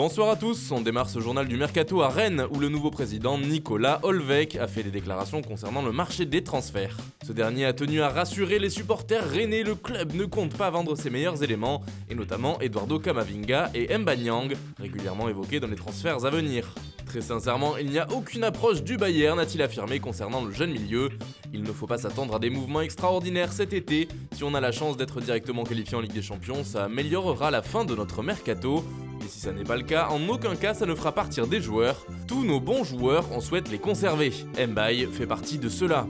Bonsoir à tous, on démarre ce journal du Mercato à Rennes où le nouveau président Nicolas Olvec a fait des déclarations concernant le marché des transferts. Ce dernier a tenu à rassurer les supporters rennais, le club ne compte pas vendre ses meilleurs éléments, et notamment Eduardo Camavinga et M'Ba Niang, régulièrement évoqués dans les transferts à venir. Très sincèrement, il n'y a aucune approche du Bayern, a-t-il affirmé concernant le jeune milieu. Il ne faut pas s'attendre à des mouvements extraordinaires cet été. Si on a la chance d'être directement qualifié en Ligue des Champions, ça améliorera la fin de notre mercato. Et si ça n'est pas le cas, en aucun cas ça ne fera partir des joueurs. Tous nos bons joueurs, on souhaite les conserver. M'Baye fait partie de ceux-là.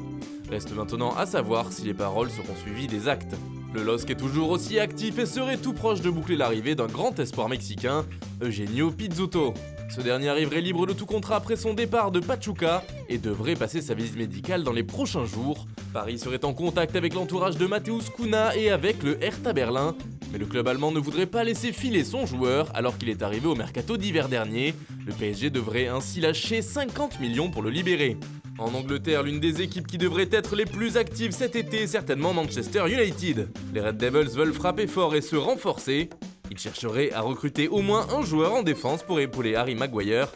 Reste maintenant à savoir si les paroles seront suivies des actes. Le LOSC est toujours aussi actif et serait tout proche de boucler l'arrivée d'un grand espoir mexicain, Eugenio Pizzuto. Ce dernier arriverait libre de tout contrat après son départ de Pachuca et devrait passer sa visite médicale dans les prochains jours. Paris serait en contact avec l'entourage de Mateusz Cunha et avec le Hertha Berlin, mais le club allemand ne voudrait pas laisser filer son joueur alors qu'il est arrivé au mercato d'hiver dernier. Le PSG devrait ainsi lâcher 50 millions pour le libérer. En Angleterre, l'une des équipes qui devrait être les plus actives cet été est certainement Manchester United. Les Red Devils veulent frapper fort et se renforcer. Ils chercheraient à recruter au moins un joueur en défense pour épauler Harry Maguire.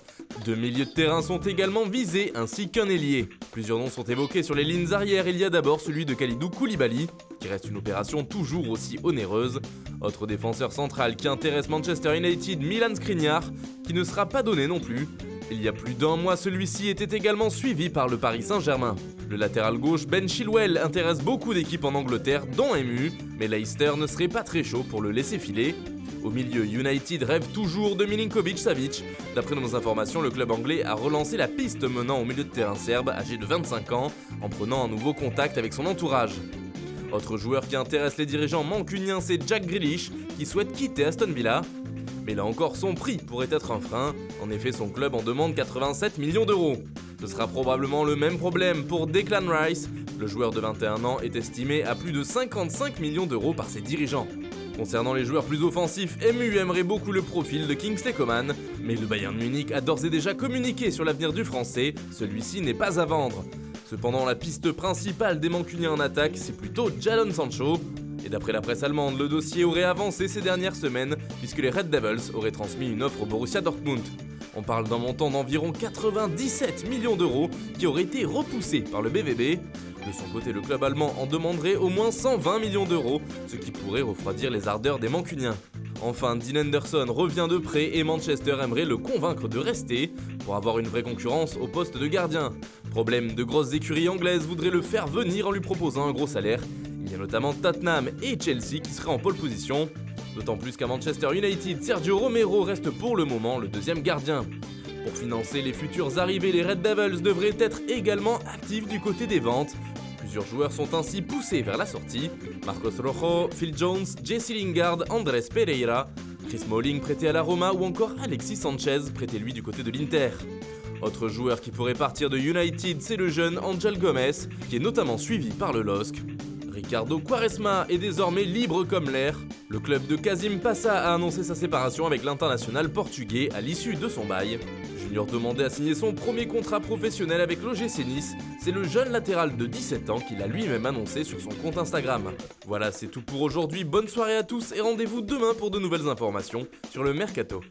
2 milieux de terrain sont également visés, ainsi qu'un ailier. Plusieurs noms sont évoqués sur les lignes arrière, il y a d'abord celui de Kalidou Koulibaly, qui reste une opération toujours aussi onéreuse. Autre défenseur central qui intéresse Manchester United, Milan Skriniar, qui ne sera pas donné non plus. Il y a plus d'un mois, celui-ci était également suivi par le Paris Saint-Germain. Le latéral gauche Ben Chilwell intéresse beaucoup d'équipes en Angleterre, dont MU, mais Leicester ne serait pas très chaud pour le laisser filer. Au milieu, United rêve toujours de Milinkovic-Savic. D'après nos informations, le club anglais a relancé la piste menant au milieu de terrain serbe, âgé de 25 ans, en prenant un nouveau contact avec son entourage. Autre joueur qui intéresse les dirigeants mancuniens, c'est Jack Grealish, qui souhaite quitter Aston Villa. Mais là encore, son prix pourrait être un frein. En effet, son club en demande 87 millions d'euros. Ce sera probablement le même problème pour Declan Rice. Le joueur de 21 ans est estimé à plus de 55 millions d'euros par ses dirigeants. Concernant les joueurs plus offensifs, MU aimerait beaucoup le profil de Kingsley Coman, mais le Bayern Munich a d'ores et déjà communiqué sur l'avenir du français, celui-ci n'est pas à vendre. Cependant, la piste principale des Mancuniens en attaque, c'est plutôt Jadon Sancho. Et d'après la presse allemande, le dossier aurait avancé ces dernières semaines, puisque les Red Devils auraient transmis une offre au Borussia Dortmund. On parle d'un montant d'environ 97 millions d'euros qui aurait été repoussé par le BVB. De son côté, le club allemand en demanderait au moins 120 millions d'euros, ce qui pourrait refroidir les ardeurs des Mancuniens. Enfin, Dean Henderson revient de près et Manchester aimerait le convaincre de rester pour avoir une vraie concurrence au poste de gardien. Problème, de grosses écuries anglaises voudraient le faire venir en lui proposant un gros salaire. Il y a notamment Tottenham et Chelsea qui seraient en pole position. D'autant plus qu'à Manchester United, Sergio Romero reste pour le moment le deuxième gardien. Pour financer les futures arrivées, les Red Devils devraient être également actifs du côté des ventes. Plusieurs joueurs sont ainsi poussés vers la sortie. Marcos Rojo, Phil Jones, Jesse Lingard, Andrés Pereira, Chris Smalling prêté à la Roma ou encore Alexis Sanchez prêté lui du côté de l'Inter. Autre joueur qui pourrait partir de United, c'est le jeune Angel Gomez, qui est notamment suivi par le LOSC. Ricardo Quaresma est désormais libre comme l'air. Le club de Kazim Passa a annoncé sa séparation avec l'international portugais à l'issue de son bail. Junior demandait à signer son premier contrat professionnel avec l'OGC Nice. C'est le jeune latéral de 17 ans qui l'a lui-même annoncé sur son compte Instagram. Voilà, c'est tout pour aujourd'hui. Bonne soirée à tous et rendez-vous demain pour de nouvelles informations sur le Mercato.